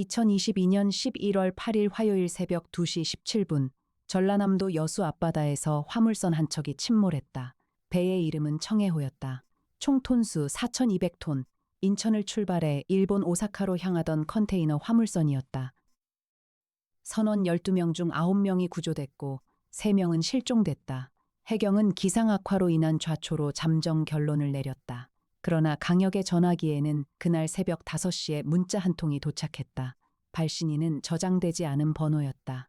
2022년 11월 8일 화요일 새벽 2시 17분, 전라남도 여수 앞바다에서 화물선 한 척이 침몰했다. 배의 이름은 청해호였다. 총 톤수 4,200톤, 인천을 출발해 일본 오사카로 향하던 컨테이너 화물선이었다. 선원 12명 중 9명이 구조됐고 3명은 실종됐다. 해경은 기상 악화로 인한 좌초로 잠정 결론을 내렸다. 그러나 강역의 전화기에는 그날 새벽 5시에 문자 한 통이 도착했다. 발신인은 저장되지 않은 번호였다.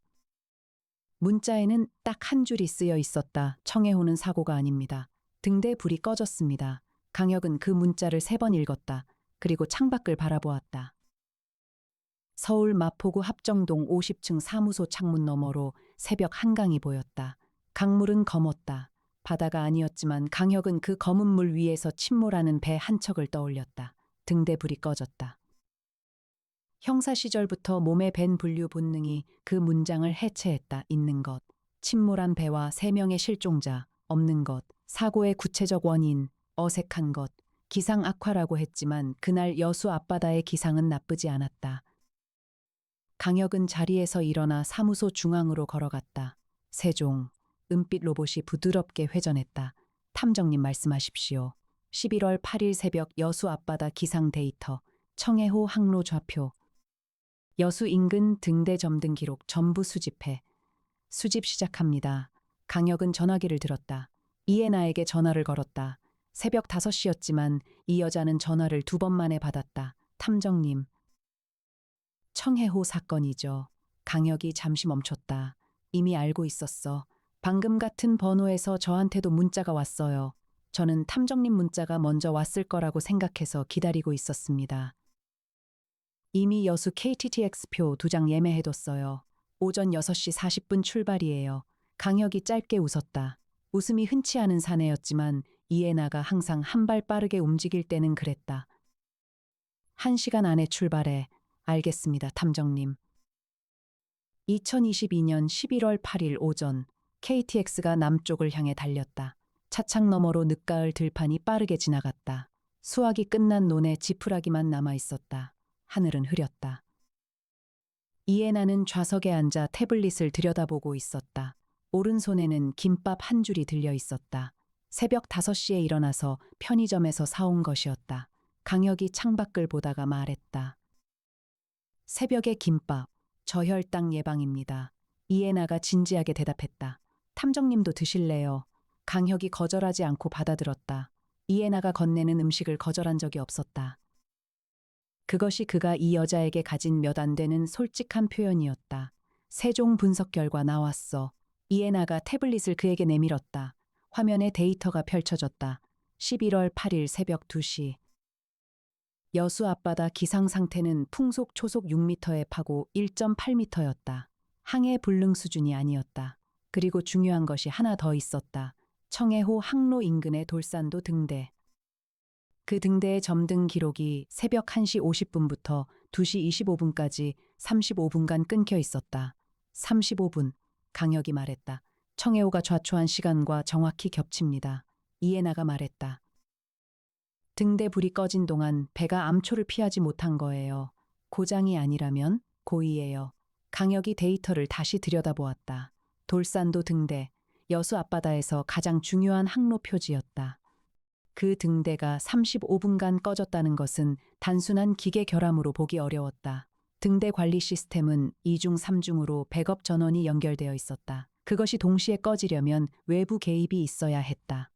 문자에는 딱 한 줄이 쓰여 있었다. 청해호는 사고가 아닙니다. 등대 불이 꺼졌습니다. 강역은 그 문자를 3번 읽었다. 그리고 창밖을 바라보았다. 서울 마포구 합정동 50층 사무소 창문 너머로 새벽 한강이 보였다. 강물은 검었다. 바다가 아니었지만 강혁은 그 검은 물 위에서 침몰하는 배 한 척을 떠올렸다. 등대 불이 꺼졌다. 형사 시절부터 몸에 밴 분류 본능이 그 문장을 해체했다. 있는 것, 침몰한 배와 3명의 실종자, 없는 것, 사고의 구체적 원인, 어색한 것, 기상 악화라고 했지만 그날 여수 앞바다의 기상은 나쁘지 않았다. 강혁은 자리에서 일어나 사무소 중앙으로 걸어갔다. 세종, 은빛 로봇이 부드럽게 회전했다. 탐정님 말씀하십시오. 11월 8일 새벽 여수 앞바다 기상 데이터, 청해호 항로 좌표. 여수 인근 등대 점등 기록 전부 수집해. 수집 시작합니다. 강혁은 전화기를 들었다. 이해나에게 전화를 걸었다. 새벽 5시였지만 이 여자는 전화를 2번 만에 받았다. 탐정님. 청해호 사건이죠. 강혁이 잠시 멈췄다. 이미 알고 있었어. 방금 같은 번호에서 저한테도 문자가 왔어요. 저는 탐정님 문자가 먼저 왔을 거라고 생각해서 기다리고 있었습니다. 이미 여수 KTTX표 2장 예매해뒀어요. 오전 6시 40분 출발이에요. 강혁이 짧게 웃었다. 웃음이 흔치 않은 사내였지만 이해나가 항상 한 발 빠르게 움직일 때는 그랬다. 1시간 안에 출발해. 알겠습니다, 탐정님. 2022년 11월 8일 오전, KTX가 남쪽을 향해 달렸다. 차창 너머로 늦가을 들판이 빠르게 지나갔다. 수확이 끝난 논에 지푸라기만 남아 있었다. 하늘은 흐렸다. 이해나는 좌석에 앉아 태블릿을 들여다보고 있었다. 오른손에는 김밥 한 줄이 들려 있었다. 새벽 5시에 일어나서 편의점에서 사온 것이었다. 강혁이 창밖을 보다가 말했다. 새벽에 김밥, 저혈당 예방입니다. 이해나가 진지하게 대답했다. 탐정님도 드실래요? 강혁이 거절하지 않고 받아들었다. 이해나가 건네는 음식을 거절한 적이 없었다. 그것이 그가 이 여자에게 가진 몇 안 되는 솔직한 표현이었다. 세종 분석 결과 나왔어. 이해나가 태블릿을 그에게 내밀었다. 화면에 데이터가 펼쳐졌다. 11월 8일 새벽 2시. 여수 앞바다 기상 상태는 풍속 초속 6m의 파고 1.8m였다. 항해 불능 수준이 아니었다. 그리고 중요한 것이 하나 더 있었다. 청해호 항로 인근의 돌산도 등대. 그 등대의 점등 기록이 새벽 1시 50분부터 2시 25분까지 35분간 끊겨 있었다. 35분, 강혁이 말했다. 청해호가 좌초한 시간과 정확히 겹칩니다. 이해나가 말했다. 등대 불이 꺼진 동안 배가 암초를 피하지 못한 거예요. 고장이 아니라면 고의예요. 강혁이 데이터를 다시 들여다보았다. 돌산도 등대, 여수 앞바다에서 가장 중요한 항로 표지였다. 그 등대가 35분간 꺼졌다는 것은 단순한 기계 결함으로 보기 어려웠다. 등대 관리 시스템은 2중 3중으로 백업 전원이 연결되어 있었다. 그것이 동시에 꺼지려면 외부 개입이 있어야 했다.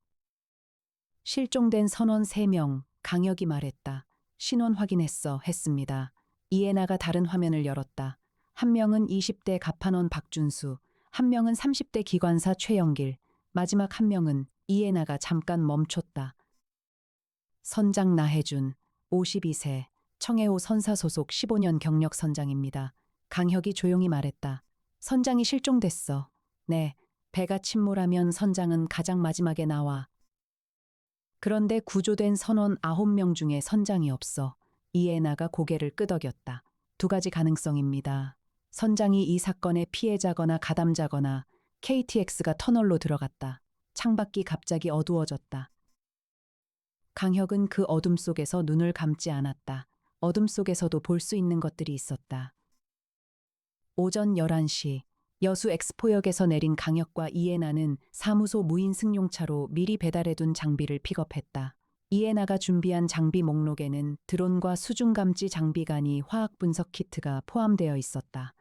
실종된 선원 3명, 강혁이 말했다. 신원 확인했어, 했습니다. 이해나가 다른 화면을 열었다. 한 명은 20대 가판원 박준수, 한 명은 30대 기관사 최영길, 마지막 한 명은 이해나가 잠깐 멈췄다. 선장 나혜준, 52세, 청해호 선사 소속 15년 경력 선장입니다. 강혁이 조용히 말했다. 선장이 실종됐어. 네, 배가 침몰하면 선장은 가장 마지막에 나와. 그런데 구조된 선원 9명 중에 선장이 없어. 이해나가 고개를 끄덕였다. 2가지 가능성입니다. 선장이 이 사건의 피해자거나 가담자거나 KTX가 터널로 들어갔다. 창밖이 갑자기 어두워졌다. 강혁은 그 어둠 속에서 눈을 감지 않았다. 어둠 속에서도 볼 수 있는 것들이 있었다. 오전 11시 여수 엑스포역에서 내린 강혁과 이해나는 사무소 무인 승용차로 미리 배달해둔 장비를 픽업했다. 이해나가 준비한 장비 목록에는 드론과 수중 감지 장비관이 화학 분석 키트가 포함되어 있었다.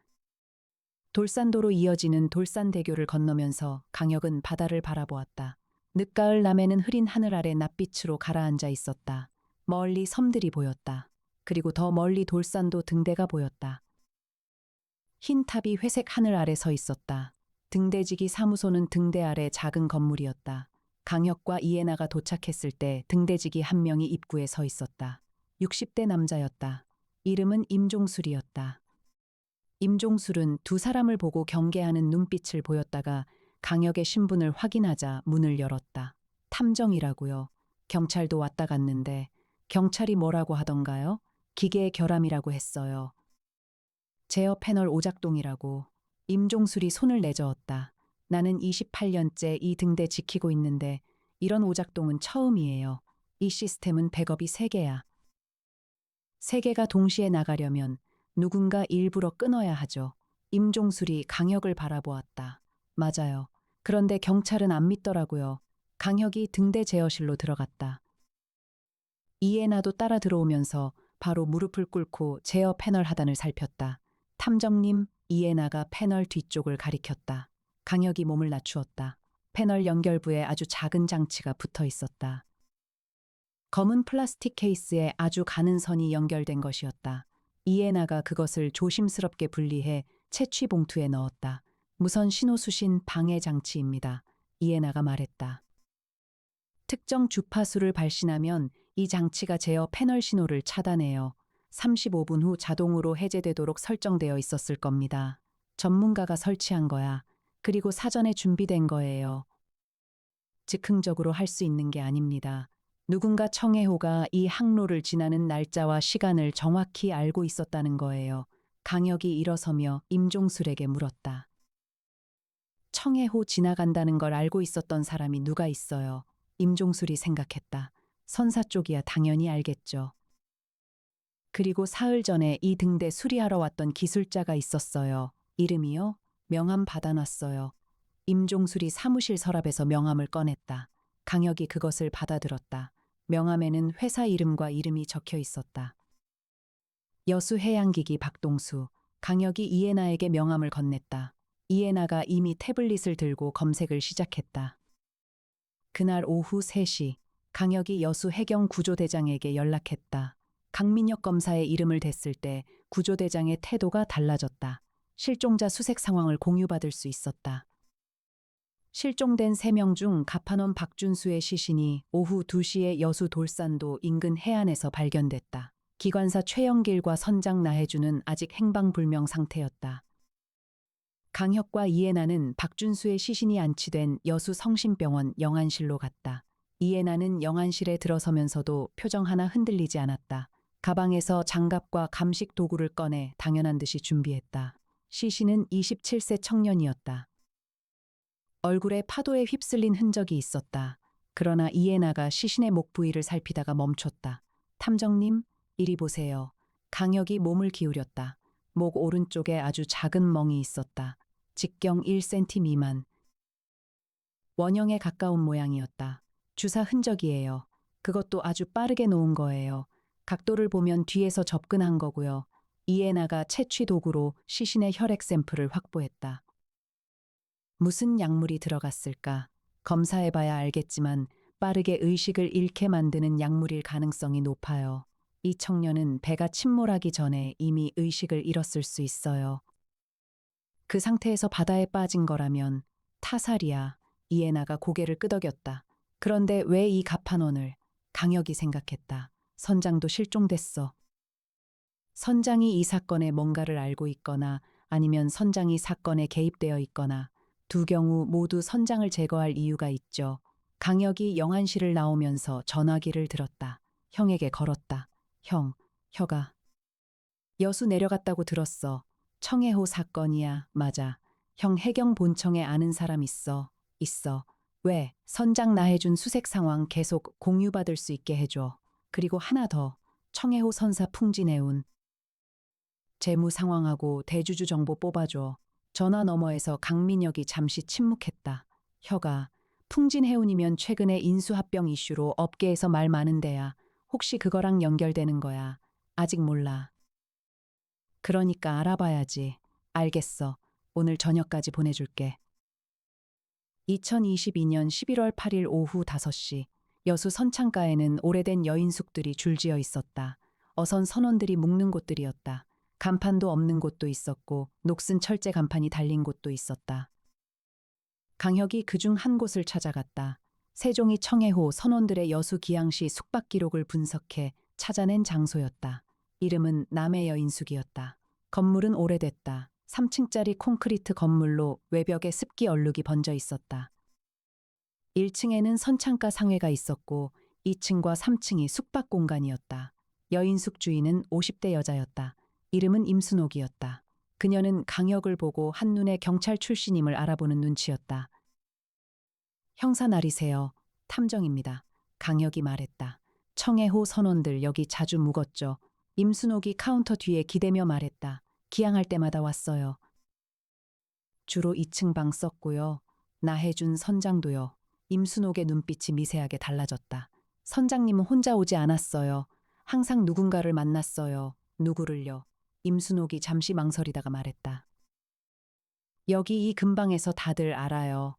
돌산도로 이어지는 돌산대교를 건너면서 강혁은 바다를 바라보았다. 늦가을 남해는 흐린 하늘 아래 낯빛으로 가라앉아 있었다. 멀리 섬들이 보였다. 그리고 더 멀리 돌산도 등대가 보였다. 흰 탑이 회색 하늘 아래 서 있었다. 등대지기 사무소는 등대 아래 작은 건물이었다. 강혁과 이해나가 도착했을 때 등대지기 한 명이 입구에 서 있었다. 60대 남자였다. 이름은 임종술이었다. 임종술은 두 사람을 보고 경계하는 눈빛을 보였다가 강혁의 신분을 확인하자 문을 열었다. 탐정이라고요. 경찰도 왔다 갔는데 경찰이 뭐라고 하던가요? 기계의 결함이라고 했어요. 제어 패널 오작동이라고. 임종술이 손을 내저었다. 나는 28년째 이 등대 지키고 있는데 이런 오작동은 처음이에요. 이 시스템은 백업이 3개야. 3개가 동시에 나가려면 누군가 일부러 끊어야 하죠. 임종술이 강혁을 바라보았다. 맞아요. 그런데 경찰은 안 믿더라고요. 강혁이 등대 제어실로 들어갔다. 이해나도 따라 들어오면서 바로 무릎을 꿇고 제어 패널 하단을 살폈다. 탐정님, 이해나가 패널 뒤쪽을 가리켰다. 강혁이 몸을 낮추었다. 패널 연결부에 아주 작은 장치가 붙어 있었다. 검은 플라스틱 케이스에 아주 가는 선이 연결된 것이었다. 이해나가 그것을 조심스럽게 분리해 채취 봉투에 넣었다. 무선 신호 수신 방해 장치입니다. 이해나가 말했다. 특정 주파수를 발신하면 이 장치가 제어 패널 신호를 차단해요. 35분 후 자동으로 해제되도록 설정되어 있었을 겁니다. 전문가가 설치한 거야. 그리고 사전에 준비된 거예요. 즉흥적으로 할 수 있는 게 아닙니다. 누군가 청해호가 이 항로를 지나는 날짜와 시간을 정확히 알고 있었다는 거예요. 강혁이 일어서며 임종술에게 물었다. 청해호 지나간다는 걸 알고 있었던 사람이 누가 있어요? 임종술이 생각했다. 선사 쪽이야 당연히 알겠죠. 그리고 사흘 전에 이 등대 수리하러 왔던 기술자가 있었어요. 이름이요? 명함 받아놨어요. 임종술이 사무실 서랍에서 명함을 꺼냈다. 강혁이 그것을 받아들었다. 명함에는 회사 이름과 이름이 적혀 있었다. 여수해양기기 박동수. 강혁이 이해나에게 명함을 건넸다. 이해나가 이미 태블릿을 들고 검색을 시작했다. 그날 오후 3시 강혁이 여수해경구조대장에게 연락했다. 강민혁 검사의 이름을 댔을 때 구조대장의 태도가 달라졌다. 실종자 수색 상황을 공유받을 수 있었다. 실종된 3명 중 가판원 박준수의 시신이 오후 2시에 여수 돌산도 인근 해안에서 발견됐다. 기관사 최영길과 선장 나혜주는 아직 행방불명 상태였다. 강혁과 이해나는 박준수의 시신이 안치된 여수 성심병원 영안실로 갔다. 이해나는 영안실에 들어서면서도 표정 하나 흔들리지 않았다. 가방에서 장갑과 감식 도구를 꺼내 당연한 듯이 준비했다. 시신은 27세 청년이었다. 얼굴에 파도에 휩쓸린 흔적이 있었다. 그러나 이해나가 시신의 목 부위를 살피다가 멈췄다. 탐정님, 이리 보세요. 강혁이 몸을 기울였다. 목 오른쪽에 아주 작은 멍이 있었다. 직경 1cm 미만. 원형에 가까운 모양이었다. 주사 흔적이에요. 그것도 아주 빠르게 놓은 거예요. 각도를 보면 뒤에서 접근한 거고요. 이해나가 채취 도구로 시신의 혈액 샘플을 확보했다. 무슨 약물이 들어갔을까? 검사해봐야 알겠지만 빠르게 의식을 잃게 만드는 약물일 가능성이 높아요. 이 청년은 배가 침몰하기 전에 이미 의식을 잃었을 수 있어요. 그 상태에서 바다에 빠진 거라면 타살이야. 이해나가 고개를 끄덕였다. 그런데 왜 이 갑판원을? 강혁이 생각했다. 선장도 실종됐어. 선장이 이 사건에 뭔가를 알고 있거나 아니면 선장이 사건에 개입되어 있거나 두 경우 모두 선장을 제거할 이유가 있죠. 강혁이 영안실을 나오면서 전화기를 들었다. 형에게 걸었다. 형, 혀가. 여수 내려갔다고 들었어. 청해호 사건이야. 맞아. 형 해경 본청에 아는 사람 있어. 있어. 왜? 선장 나해준 수색 상황 계속 공유받을 수 있게 해줘. 그리고 하나 더. 청해호 선사 풍진해운. 재무 상황하고 대주주 정보 뽑아줘. 전화 너머에서 강민혁이 잠시 침묵했다. 혀가 풍진해운이면 최근에 인수합병 이슈로 업계에서 말 많은데야. 혹시 그거랑 연결되는 거야? 아직 몰라. 그러니까 알아봐야지. 알겠어. 오늘 저녁까지 보내줄게. 2022년 11월 8일 오후 5시, 여수 선창가에는 오래된 여인숙들이 줄지어 있었다. 어선 선원들이 묵는 곳들이었다. 간판도 없는 곳도 있었고, 녹슨 철제 간판이 달린 곳도 있었다. 강혁이 그중 한 곳을 찾아갔다. 세종이 청해호 선원들의 여수 기양시 숙박 기록을 분석해 찾아낸 장소였다. 이름은 남해 여인숙이었다. 건물은 오래됐다. 3층짜리 콘크리트 건물로 외벽에 습기 얼룩이 번져 있었다. 1층에는 선창가 상회가 있었고 2층과 3층이 숙박 공간이었다. 여인숙 주인은 50대 여자였다. 이름은 임순옥이었다. 그녀는 강혁을 보고 한눈에 경찰 출신임을 알아보는 눈치였다. 형사 날이세요. 탐정입니다. 강혁이 말했다. 청해호 선원들 여기 자주 묵었죠. 임순옥이 카운터 뒤에 기대며 말했다. 기양할 때마다 왔어요. 주로 2층 방 썼고요. 나해준 선장도요. 임순옥의 눈빛이 미세하게 달라졌다. 선장님은 혼자 오지 않았어요. 항상 누군가를 만났어요. 누구를요? 임순옥이 잠시 망설이다가 말했다. 여기 이 근방에서 다들 알아요.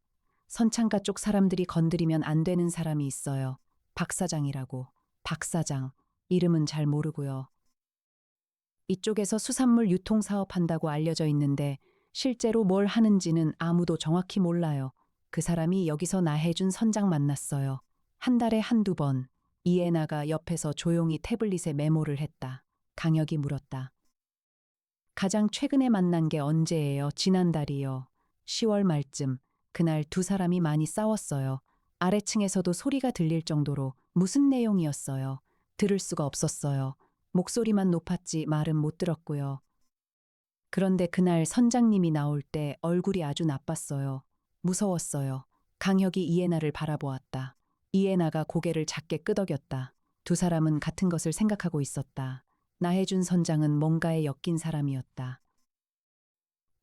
선창가 쪽 사람들이 건드리면 안 되는 사람이 있어요. 박 사장이라고. 박 사장. 이름은 잘 모르고요. 이쪽에서 수산물 유통 사업한다고 알려져 있는데 실제로 뭘 하는지는 아무도 정확히 몰라요. 그 사람이 여기서 나해준 선장 만났어요. 한 달에 한두 번. 이해나가 옆에서 조용히 태블릿에 메모를 했다. 강혁이 물었다. 가장 최근에 만난 게 언제예요? 지난달이요. 10월 말쯤. 그날 두 사람이 많이 싸웠어요. 아래층에서도 소리가 들릴 정도로. 무슨 내용이었어요? 들을 수가 없었어요. 목소리만 높았지 말은 못 들었고요. 그런데 그날 선장님이 나올 때 얼굴이 아주 나빴어요. 무서웠어요. 강혁이 이해나를 바라보았다. 이해나가 고개를 작게 끄덕였다. 두 사람은 같은 것을 생각하고 있었다. 나해준 선장은 뭔가에 엮인 사람이었다.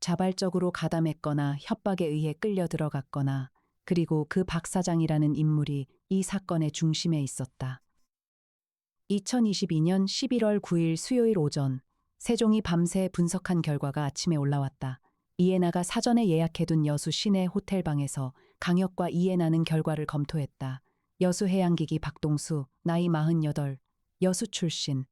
자발적으로 가담했거나 협박에 의해 끌려 들어갔거나 그리고 그 박 사장이라는 인물이 이 사건의 중심에 있었다. 2022년 11월 9일 수요일 오전, 세종이 밤새 분석한 결과가 아침에 올라왔다. 이해나가 사전에 예약해둔 여수 시내 호텔방에서 강혁과 이해나는 결과를 검토했다. 여수 해양기기 박동수, 나이 48, 여수 출신.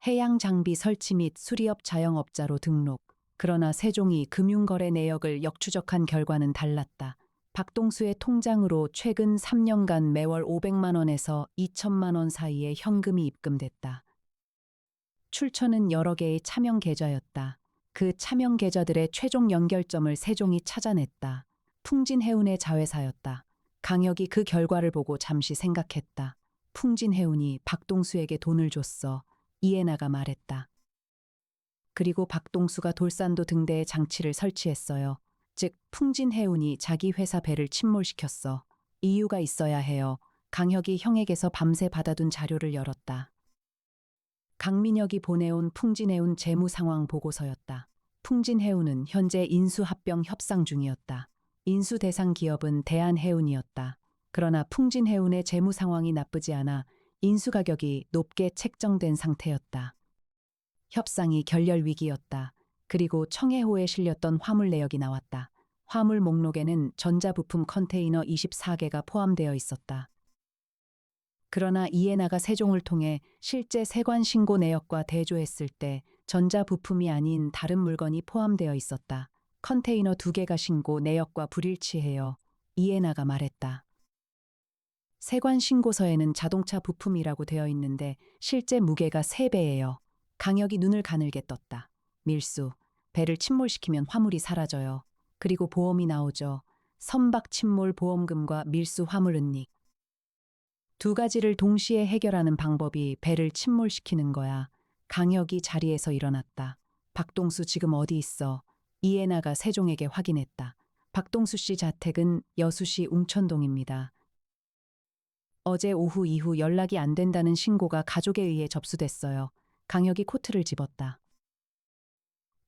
해양 장비 설치 및 수리업 자영업자로 등록. 그러나 세종이 금융거래 내역을 역추적한 결과는 달랐다. 박동수의 통장으로 최근 3년간 매월 500만 원에서 2천만 원 사이에 현금이 입금됐다. 출처는 여러 개의 차명 계좌였다. 그 차명 계좌들의 최종 연결점을 세종이 찾아냈다. 풍진해운의 자회사였다. 강혁이 그 결과를 보고 잠시 생각했다. 풍진해운이 박동수에게 돈을 줬어. 이해나가 말했다. 그리고 박동수가 돌산도 등대에 장치를 설치했어요. 즉 풍진해운이 자기 회사 배를 침몰시켰어. 이유가 있어야 해요. 강혁이 형에게서 밤새 받아둔 자료를 열었다. 강민혁이 보내온 풍진해운 재무 상황 보고서였다. 풍진해운은 현재 인수합병 협상 중이었다. 인수 대상 기업은 대한해운이었다. 그러나 풍진해운의 재무 상황이 나쁘지 않아 인수 가격이 높게 책정된 상태였다. 협상이 결렬 위기였다. 그리고 청해호에 실렸던 화물 내역이 나왔다. 화물 목록에는 전자부품 컨테이너 24개가 포함되어 있었다. 그러나 이해나가 세종을 통해 실제 세관 신고 내역과 대조했을 때 전자부품이 아닌 다른 물건이 포함되어 있었다. 컨테이너 2개가 신고 내역과 불일치해요. 이해나가 말했다. 세관 신고서에는 자동차 부품이라고 되어 있는데 실제 무게가 3배예요. 강혁이 눈을 가늘게 떴다. 밀수, 배를 침몰시키면 화물이 사라져요. 그리고 보험이 나오죠. 선박 침몰 보험금과 밀수 화물 은닉. 두 가지를 동시에 해결하는 방법이 배를 침몰시키는 거야. 강혁이 자리에서 일어났다. 박동수 지금 어디 있어? 이해나가 세종에게 확인했다. 박동수 씨 자택은 여수시 웅천동입니다. 어제 오후 이후 연락이 안 된다는 신고가 가족에 의해 접수됐어요. 강혁이 코트를 집었다.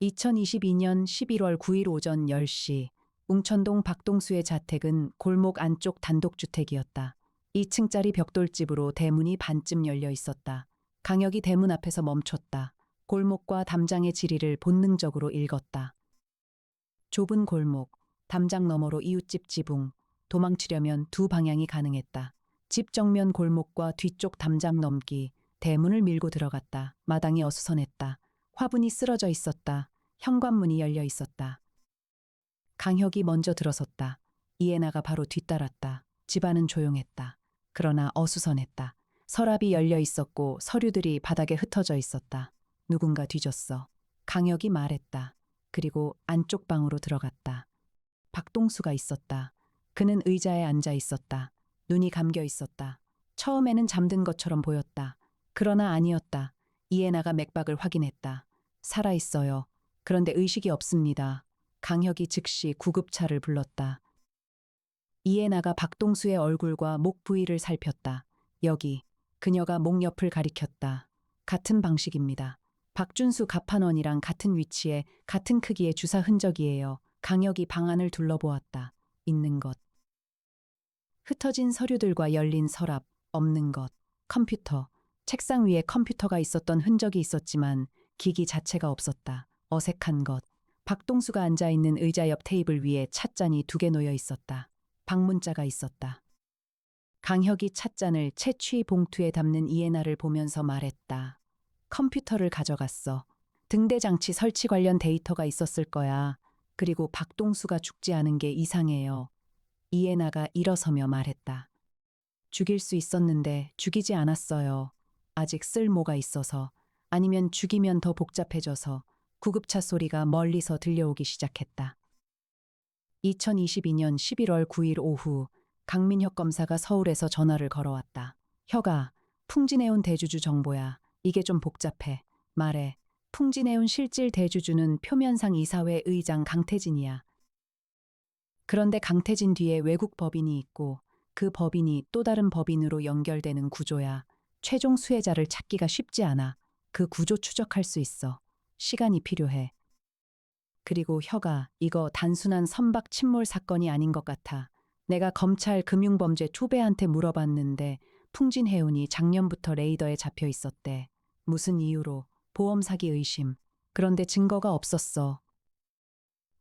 2022년 11월 9일 오전 10시 웅천동 박동수의 자택은 골목 안쪽 단독주택이었다. 2층짜리 벽돌집으로 대문이 반쯤 열려 있었다. 강혁이 대문 앞에서 멈췄다. 골목과 담장의 지리를 본능적으로 읽었다. 좁은 골목, 담장 너머로 이웃집 지붕, 도망치려면 두 방향이 가능했다. 집 정면 골목과 뒤쪽 담장 넘기, 대문을 밀고 들어갔다. 마당이 어수선했다. 화분이 쓰러져 있었다. 현관문이 열려 있었다. 강혁이 먼저 들어섰다. 이해나가 바로 뒤따랐다. 집안은 조용했다. 그러나 어수선했다. 서랍이 열려 있었고 서류들이 바닥에 흩어져 있었다. 누군가 뒤졌어. 강혁이 말했다. 그리고 안쪽 방으로 들어갔다. 박동수가 있었다. 그는 의자에 앉아 있었다. 눈이 감겨 있었다. 처음에는 잠든 것처럼 보였다. 그러나 아니었다. 이해나가 맥박을 확인했다. 살아있어요. 그런데 의식이 없습니다. 강혁이 즉시 구급차를 불렀다. 이해나가 박동수의 얼굴과 목 부위를 살폈다. 여기. 그녀가 목 옆을 가리켰다. 같은 방식입니다. 박준수 갑판원이랑 같은 위치에 같은 크기의 주사 흔적이에요. 강혁이 방 안을 둘러보았다. 있는 것. 흩어진 서류들과 열린 서랍, 없는 것. 컴퓨터. 책상 위에 컴퓨터가 있었던 흔적이 있었지만 기기 자체가 없었다. 어색한 것. 박동수가 앉아있는 의자 옆 테이블 위에 찻잔이 2개 놓여 있었다. 방문자가 있었다. 강혁이 찻잔을 채취 봉투에 담는 이해나를 보면서 말했다. 컴퓨터를 가져갔어. 등대 장치 설치 관련 데이터가 있었을 거야. 그리고 박동수가 죽지 않은 게 이상해요. 이해나가 일어서며 말했다. 죽일 수 있었는데 죽이지 않았어요. 아직 쓸모가 있어서. 아니면 죽이면 더 복잡해져서. 구급차 소리가 멀리서 들려오기 시작했다. 2022년 11월 9일 오후 강민혁 검사가 서울에서 전화를 걸어왔다. 혁아, 풍진해운 대주주 정보야. 이게 좀 복잡해. 말해. 풍진해운 실질 대주주는 표면상 이사회 의장 강태진이야. 그런데 강태진 뒤에 외국 법인이 있고 그 법인이 또 다른 법인으로 연결되는 구조야. 최종 수혜자를 찾기가 쉽지 않아. 그 구조 추적할 수 있어. 시간이 필요해. 그리고 혁아, 이거 단순한 선박 침몰 사건이 아닌 것 같아. 내가 검찰 금융범죄 초배한테 물어봤는데 풍진해운이 작년부터 레이더에 잡혀 있었대. 무슨 이유로? 보험 사기 의심. 그런데 증거가 없었어.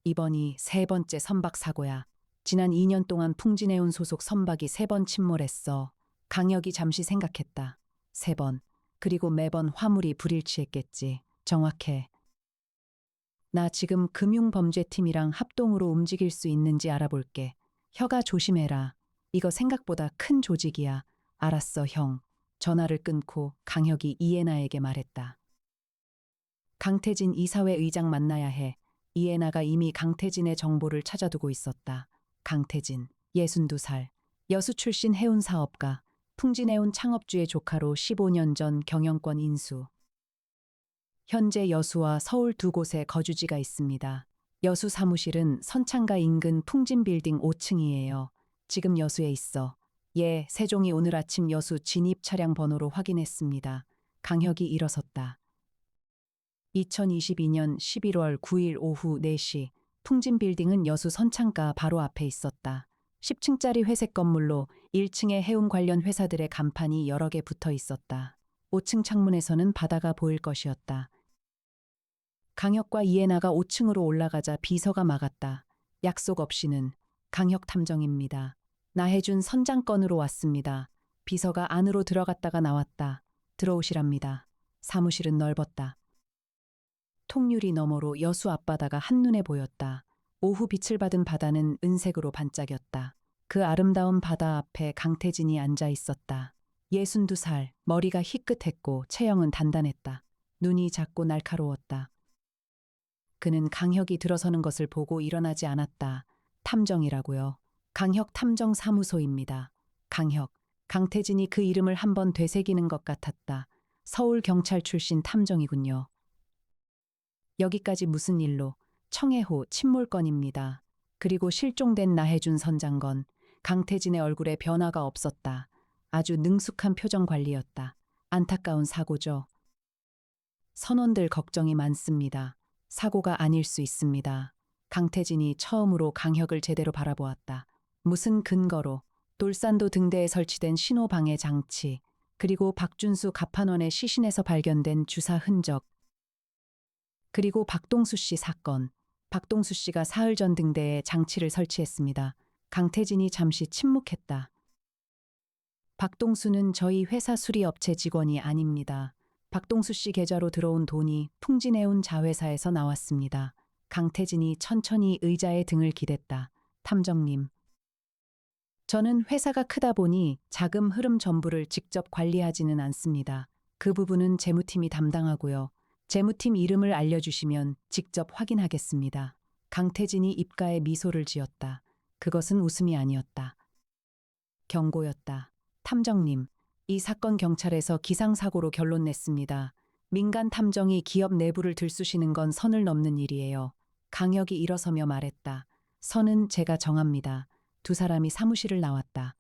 이번이 3번째 선박 사고야. 지난 2년 동안 풍진해운 소속 선박이 3번 침몰했어. 강혁이 잠시 생각했다. 3번. 그리고 매번 화물이 불일치했겠지. 정확해. 나 지금 금융범죄팀이랑 합동으로 움직일 수 있는지 알아볼게. 혁아 조심해라. 이거 생각보다 큰 조직이야. 알았어 형. 전화를 끊고 강혁이 이해나에게 말했다. 강태진 이사회 의장 만나야 해. 이해나가 이미 강태진의 정보를 찾아두고 있었다. 강태진, 62살. 여수 출신 해운 사업가. 풍진해운 창업주의 조카로 15년 전 경영권 인수. 현재 여수와 서울 2곳에 거주지가 있습니다. 여수 사무실은 선창가 인근 풍진빌딩 5층이에요. 지금 여수에 있어. 예, 세종이 오늘 아침 여수 진입 차량 번호로 확인했습니다. 강혁이 일어섰다. 2022년 11월 9일 오후 4시 풍진빌딩은 여수 선창가 바로 앞에 있었다. 10층짜리 회색 건물로 1층에 해운 관련 회사들의 간판이 여러 개 붙어 있었다. 5층 창문에서는 바다가 보일 것이었다. 강혁과 이해나가 5층으로 올라가자 비서가 막았다. 약속 없이는. 강혁 탐정입니다. 나해준 선장건으로 왔습니다. 비서가 안으로 들어갔다가 나왔다. 들어오시랍니다. 사무실은 넓었다. 통유리 너머로 여수 앞바다가 한눈에 보였다. 오후 빛을 받은 바다는 은색으로 반짝였다. 그 아름다운 바다 앞에 강태진이 앉아 있었다. 62살, 머리가 희끗했고 체형은 단단했다. 눈이 작고 날카로웠다. 그는 강혁이 들어서는 것을 보고 일어나지 않았다. 탐정이라고요. 강혁 탐정사무소입니다. 강혁, 강태진이 그 이름을 한번 되새기는 것 같았다. 서울경찰 출신 탐정이군요. 여기까지 무슨 일로? 청해호 침몰건입니다. 그리고 실종된 나해준 선장건. 강태진의 얼굴에 변화가 없었다. 아주 능숙한 표정 관리였다. 안타까운 사고죠. 선원들 걱정이 많습니다. 사고가 아닐 수 있습니다. 강태진이 처음으로 강혁을 제대로 바라보았다. 무슨 근거로? 돌산도 등대에 설치된 신호방해 장치, 그리고 박준수 갑판원의 시신에서 발견된 주사 흔적, 그리고 박동수 씨 사건. 박동수 씨가 사흘 전 등대에 장치를 설치했습니다. 강태진이 잠시 침묵했다. 박동수는 저희 회사 수리업체 직원이 아닙니다. 박동수 씨 계좌로 들어온 돈이 풍진해운 자회사에서 나왔습니다. 강태진이 천천히 의자에 등을 기댔다. 탐정님. 저는 회사가 크다 보니 자금 흐름 전부를 직접 관리하지는 않습니다. 그 부분은 재무팀이 담당하고요. 재무팀 이름을 알려주시면 직접 확인하겠습니다. 강태진이 입가에 미소를 지었다. 그것은 웃음이 아니었다. 경고였다. 탐정님, 이 사건 경찰에서 기상사고로 결론 냈습니다. 민간 탐정이 기업 내부를 들쑤시는 건 선을 넘는 일이에요. 강혁이 일어서며 말했다. 선은 제가 정합니다. 두 사람이 사무실을 나왔다.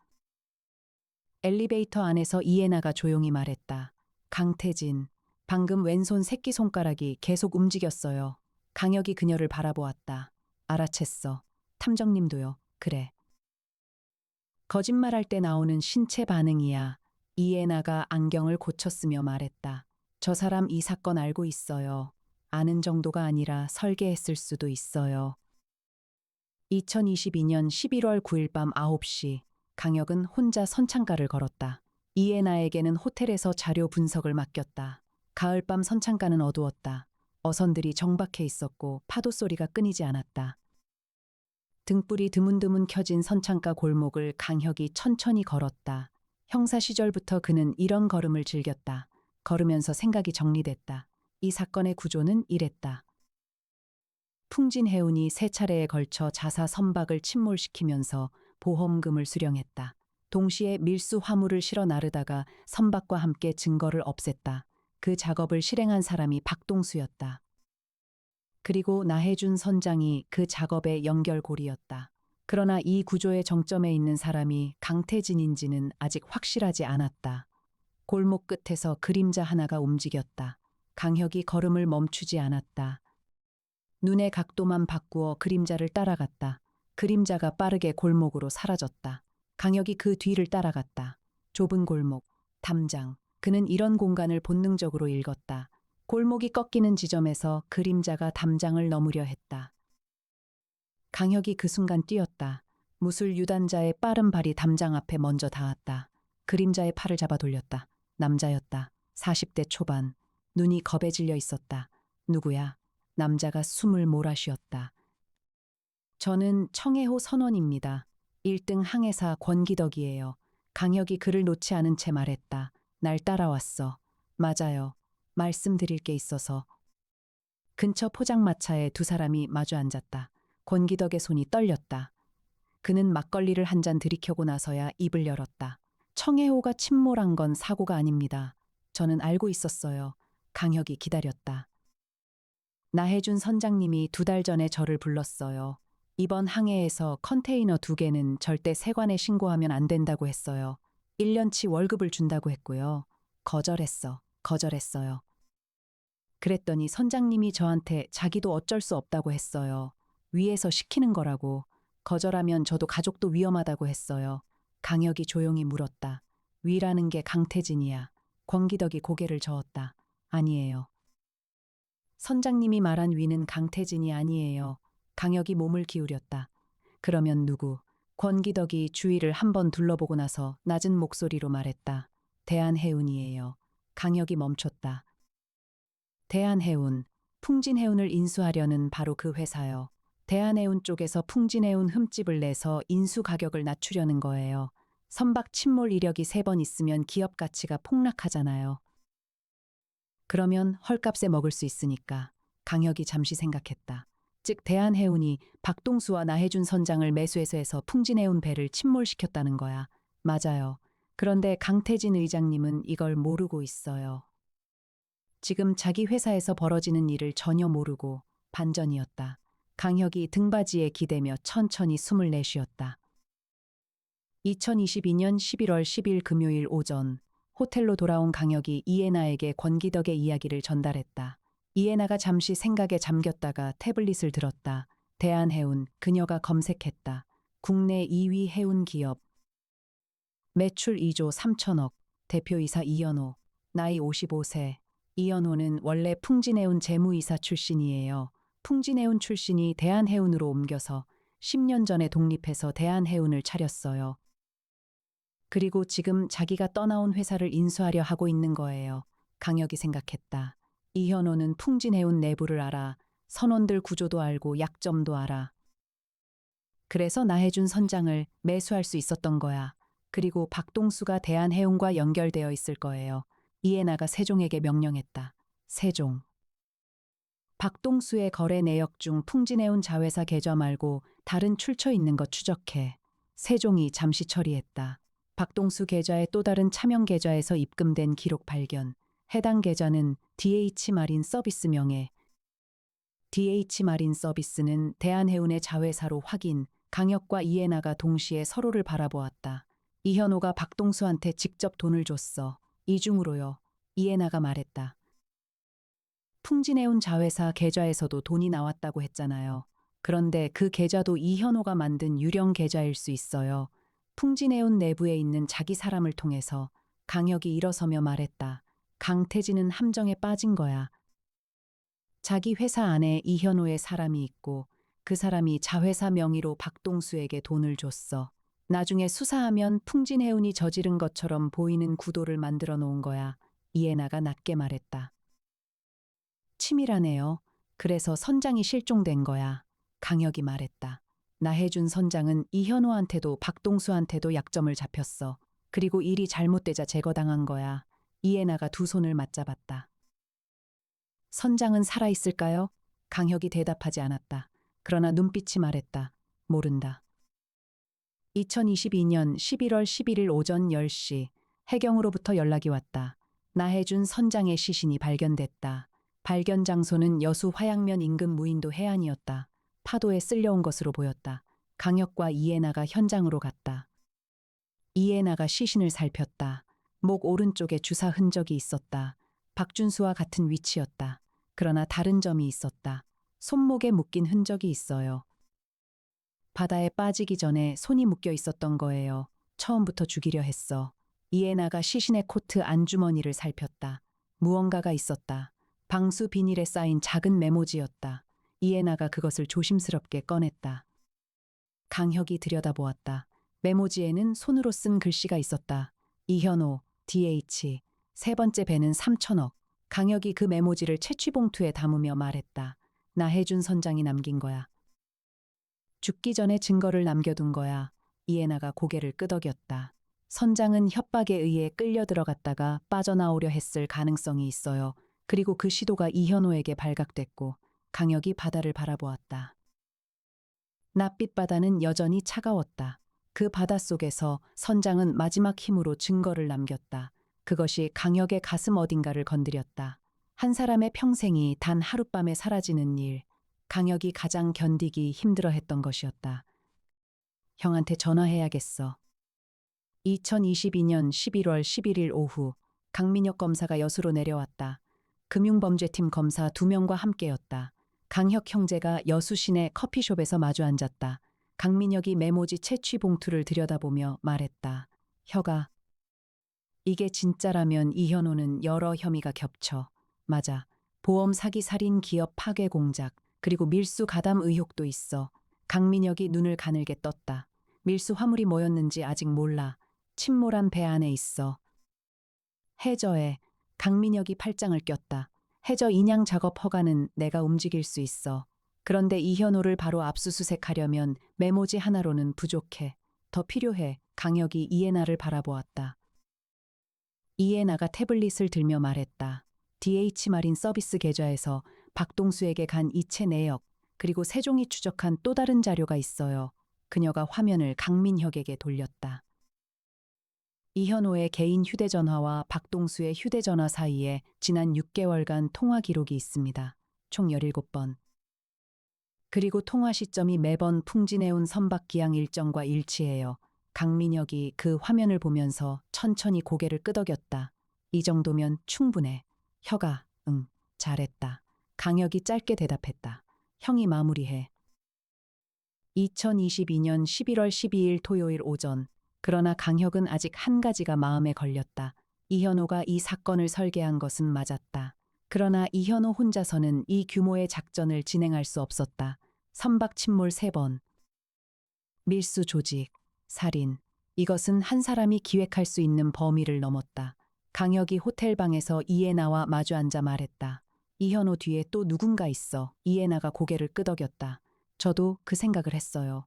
엘리베이터 안에서 이해나가 조용히 말했다. 강태진, 방금 왼손 새끼손가락이 계속 움직였어요. 강혁이 그녀를 바라보았다. 알아챘어. 탐정님도요. 그래. 거짓말할 때 나오는 신체 반응이야. 이해나가 안경을 고쳤으며 말했다. 저 사람 이 사건 알고 있어요. 아는 정도가 아니라 설계했을 수도 있어요. 2022년 11월 9일 밤 9시, 강혁은 혼자 선창가를 걸었다. 이해나에게는 호텔에서 자료 분석을 맡겼다. 가을밤 선창가는 어두웠다. 어선들이 정박해 있었고 파도 소리가 끊이지 않았다. 등불이 드문드문 켜진 선창가 골목을 강혁이 천천히 걸었다. 형사 시절부터 그는 이런 걸음을 즐겼다. 걸으면서 생각이 정리됐다. 이 사건의 구조는 이랬다. 풍진해운이 세 차례에 걸쳐 자사 선박을 침몰시키면서 보험금을 수령했다. 동시에 밀수 화물을 실어 나르다가 선박과 함께 증거를 없앴다. 그 작업을 실행한 사람이 박동수였다. 그리고 나해준 선장이 그 작업의 연결고리였다. 그러나 이 구조의 정점에 있는 사람이 강태진인지는 아직 확실하지 않았다. 골목 끝에서 그림자 하나가 움직였다. 강혁이 걸음을 멈추지 않았다. 눈의 각도만 바꾸어 그림자를 따라갔다. 그림자가 빠르게 골목으로 사라졌다. 강혁이 그 뒤를 따라갔다. 좁은 골목, 담장. 그는 이런 공간을 본능적으로 읽었다. 골목이 꺾이는 지점에서 그림자가 담장을 넘으려 했다. 강혁이 그 순간 뛰었다. 무술 유단자의 빠른 발이 담장 앞에 먼저 닿았다. 그림자의 팔을 잡아 돌렸다. 남자였다. 40대 초반. 눈이 겁에 질려 있었다. 누구야? 남자가 숨을 몰아쉬었다. 저는 청해호 선원입니다. 1등 항해사 권기덕이에요. 강혁이 그를 놓지 않은 채 말했다. 날 따라왔어. 맞아요. 말씀드릴 게 있어서. 근처 포장마차에 두 사람이 마주 앉았다. 권기덕의 손이 떨렸다. 그는 막걸리를 한 잔 들이켜고 나서야 입을 열었다. 청해호가 침몰한 건 사고가 아닙니다. 저는 알고 있었어요. 강혁이 기다렸다. 나해준 선장님이 2달 전에 저를 불렀어요. 이번 항해에서 컨테이너 2개는 절대 세관에 신고하면 안 된다고 했어요. 1년치 월급을 준다고 했고요. 거절했어요. 그랬더니 선장님이 저한테 자기도 어쩔 수 없다고 했어요. 위에서 시키는 거라고. 거절하면 저도 가족도 위험하다고 했어요. 강혁이 조용히 물었다. 위라는 게 강태진이야. 권기덕이 고개를 저었다. 아니에요. 선장님이 말한 위는 강태진이 아니에요. 강혁이 몸을 기울였다. 그러면 누구? 권기덕이 주위를 한번 둘러보고 나서 낮은 목소리로 말했다. 대한해운이에요. 강혁이 멈췄다. 대한해운, 풍진해운을 인수하려는 바로 그 회사요. 대한해운 쪽에서 풍진해운 흠집을 내서 인수 가격을 낮추려는 거예요. 선박 침몰 이력이 3번 있으면 기업 가치가 폭락하잖아요. 그러면 헐값에 먹을 수 있으니까. 강혁이 잠시 생각했다. 즉 대한해운이 박동수와 나해준 선장을 매수해서 해서 풍진해운 배를 침몰시켰다는 거야. 맞아요. 그런데 강태진 의장님은 이걸 모르고 있어요. 지금 자기 회사에서 벌어지는 일을 전혀 모르고 반전이었다. 강혁이 등받이에 기대며 천천히 숨을 내쉬었다. 2022년 11월 10일 금요일 오전 호텔로 돌아온 강혁이 이해나에게 권기덕의 이야기를 전달했다. 이해나가 잠시 생각에 잠겼다가 태블릿을 들었다. 대한해운, 그녀가 검색했다. 국내 2위 해운 기업. 매출 2조 3천억. 대표이사 이현호. 나이 55세. 이현호는 원래 풍진해운 재무이사 출신이에요. 풍진해운 출신이 대한해운으로 옮겨서 10년 전에 독립해서 대한해운을 차렸어요. 그리고 지금 자기가 떠나온 회사를 인수하려 하고 있는 거예요. 강혁이 생각했다. 이현호는 풍진해운 내부를 알아. 선원들 구조도 알고 약점도 알아. 그래서 나해준 선장을 매수할 수 있었던 거야. 그리고 박동수가 대한해운과 연결되어 있을 거예요. 이해나가 세종에게 명령했다. 세종. 박동수의 거래 내역 중 풍진해운 자회사 계좌 말고 다른 출처 있는 거 추적해. 세종이 잠시 처리했다. 박동수 계좌의 또 다른 차명 계좌에서 입금된 기록 발견. 해당 계좌는 DH마린 서비스 명의. DH마린 서비스는 대한해운의 자회사로 확인. 강혁과 이해나가 동시에 서로를 바라보았다. 이현호가 박동수한테 직접 돈을 줬어. 이중으로요. 이해나가 말했다. 풍진해운 자회사 계좌에서도 돈이 나왔다고 했잖아요. 그런데 그 계좌도 이현호가 만든 유령 계좌일 수 있어요. 풍진해운 내부에 있는 자기 사람을 통해서. 강혁이 일어서며 말했다. 강태진은 함정에 빠진 거야. 자기 회사 안에 이현호의 사람이 있고 그 사람이 자회사 명의로 박동수에게 돈을 줬어. 나중에 수사하면 풍진해운이 저지른 것처럼 보이는 구도를 만들어 놓은 거야. 이해나가 낮게 말했다. 치밀하네요. 그래서 선장이 실종된 거야. 강혁이 말했다. 나해준 선장은 이현호한테도 박동수한테도 약점을 잡혔어. 그리고 일이 잘못되자 제거당한 거야. 이해나가 두 손을 맞잡았다. 선장은 살아있을까요? 강혁이 대답하지 않았다. 그러나 눈빛이 말했다. 모른다. 2022년 11월 11일 오전 10시 해경으로부터 연락이 왔다. 나해준 선장의 시신이 발견됐다. 발견 장소는 여수 화양면 인근 무인도 해안이었다. 파도에 쓸려온 것으로 보였다. 강혁과 이해나가 현장으로 갔다. 이해나가 시신을 살폈다. 목 오른쪽에 주사 흔적이 있었다. 박준수와 같은 위치였다. 그러나 다른 점이 있었다. 손목에 묶인 흔적이 있어요. 바다에 빠지기 전에 손이 묶여 있었던 거예요. 처음부터 죽이려 했어. 이해나가 시신의 코트 안주머니를 살폈다. 무언가가 있었다. 방수 비닐에 쌓인 작은 메모지였다. 이해나가 그것을 조심스럽게 꺼냈다. 강혁이 들여다보았다. 메모지에는 손으로 쓴 글씨가 있었다. 이현호, DH, 세 번째 배는 3천억. 강혁이 그 메모지를 채취봉투에 담으며 말했다. 나해준 선장이 남긴 거야. 죽기 전에 증거를 남겨둔 거야. 이해나가 고개를 끄덕였다. 선장은 협박에 의해 끌려 들어갔다가 빠져나오려 했을 가능성이 있어요. 그리고 그 시도가 이현호에게 발각됐고 강혁이 바다를 바라보았다. 낯빛 바다는 여전히 차가웠다. 그 바닷속에서 선장은 마지막 힘으로 증거를 남겼다. 그것이 강혁의 가슴 어딘가를 건드렸다. 한 사람의 평생이 단 하룻밤에 사라지는 일. 강혁이 가장 견디기 힘들어했던 것이었다. 형한테 전화해야겠어. 2022년 11월 11일 오후 강민혁 검사가 여수로 내려왔다. 금융범죄팀 검사 2명과 함께였다. 강혁 형제가 여수 시내 커피숍에서 마주 앉았다. 강민혁이 메모지 채취 봉투를 들여다보며 말했다. 혁아, 이게 진짜라면 이현호는 여러 혐의가 겹쳐. 맞아. 보험 사기 살인 기업 파괴 공작, 그리고 밀수 가담 의혹도 있어. 강민혁이 눈을 가늘게 떴다. 밀수 화물이 뭐였는지 아직 몰라. 침몰한 배 안에 있어. 해저에. 강민혁이 팔짱을 꼈다. 해저 인양 작업 허가는 내가 움직일 수 있어. 그런데 이현호를 바로 압수수색하려면 메모지 하나로는 부족해. 더 필요해. 강혁이 이해나를 바라보았다. 이해나가 태블릿을 들며 말했다. DH마린 서비스 계좌에서 박동수에게 간 이체 내역, 그리고 세종이 추적한 또 다른 자료가 있어요. 그녀가 화면을 강민혁에게 돌렸다. 이현호의 개인 휴대전화와 박동수의 휴대전화 사이에 지난 6개월간 통화 기록이 있습니다. 총 17번. 그리고 통화 시점이 매번 풍진해운 선박 기항 일정과 일치해요. 강민혁이 그 화면을 보면서 천천히 고개를 끄덕였다. 이 정도면 충분해. 혁아, 응, 잘했다. 강혁이 짧게 대답했다. 형이 마무리해. 2022년 11월 12일 토요일 오전. 그러나 강혁은 아직 한 가지가 마음에 걸렸다. 이현호가 이 사건을 설계한 것은 맞았다. 그러나 이현호 혼자서는 이 규모의 작전을 진행할 수 없었다. 선박 침몰 3번. 밀수 조직, 살인. 이것은 한 사람이 기획할 수 있는 범위를 넘었다. 강혁이 호텔방에서 이해나와 마주 앉아 말했다. 이현호 뒤에 또 누군가 있어. 이해나가 고개를 끄덕였다. 저도 그 생각을 했어요.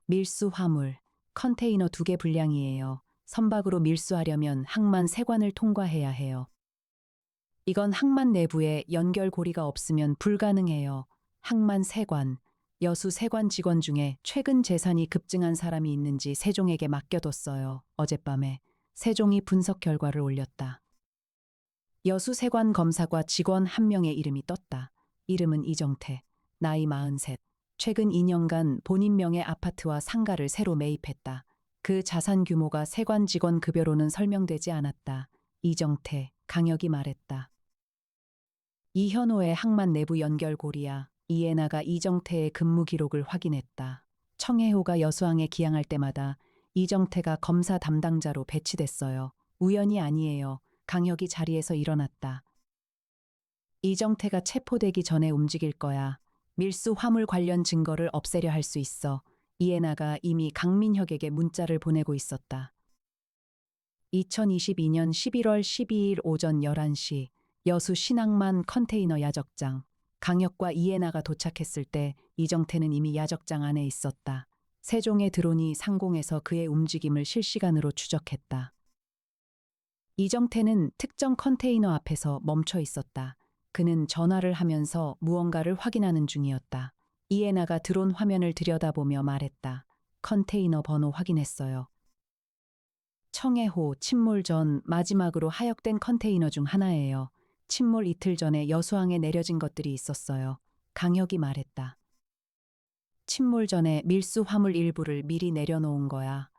밀수 화물, 컨테이너 2개 분량이에요. 선박으로 밀수하려면 항만 3관을 통과해야 해요. 이건 항만 내부에 연결고리가 없으면 불가능해요. 항만 3관, 여수 세관 직원 중에 최근 재산이 급증한 사람이 있는지 세종에게 맡겨뒀어요. 어젯밤에 세종이 분석 결과를 올렸다. 여수 세관 검사과 직원 1명의 이름이 떴다. 이름은 이정태, 나이 43. 최근 2년간 본인 명의 아파트와 상가를 새로 매입했다. 그 자산 규모가 세관 직원 급여로는 설명되지 않았다. 이정태, 강혁이 말했다. 이현호의 항만 내부 연결고리야. 이해나가 이정태의 근무 기록을 확인했다. 청해호가 여수항에 기항할 때마다 이정태가 검사 담당자로 배치됐어요. 우연이 아니에요. 강혁이 자리에서 일어났다. 이정태가 체포되기 전에 움직일 거야. 밀수 화물 관련 증거를 없애려 할 수 있어. 이해나가 이미 강민혁에게 문자를 보내고 있었다. 2022년 11월 12일 오전 11시 여수 신항만 컨테이너 야적장. 강혁과 이해나가 도착했을 때 이정태는 이미 야적장 안에 있었다. 세종의 드론이 상공에서 그의 움직임을 실시간으로 추적했다. 이정태는 특정 컨테이너 앞에서 멈춰 있었다. 그는 전화를 하면서 무언가를 확인하는 중이었다. 이해나가 드론 화면을 들여다보며 말했다. 컨테이너 번호 확인했어요. 청해호 침몰 전 마지막으로 하역된 컨테이너 중 하나예요. 침몰 이틀 전에 여수항에 내려진 것들이 있었어요. 강혁이 말했다. 침몰 전에 밀수 화물 일부를 미리 내려놓은 거야.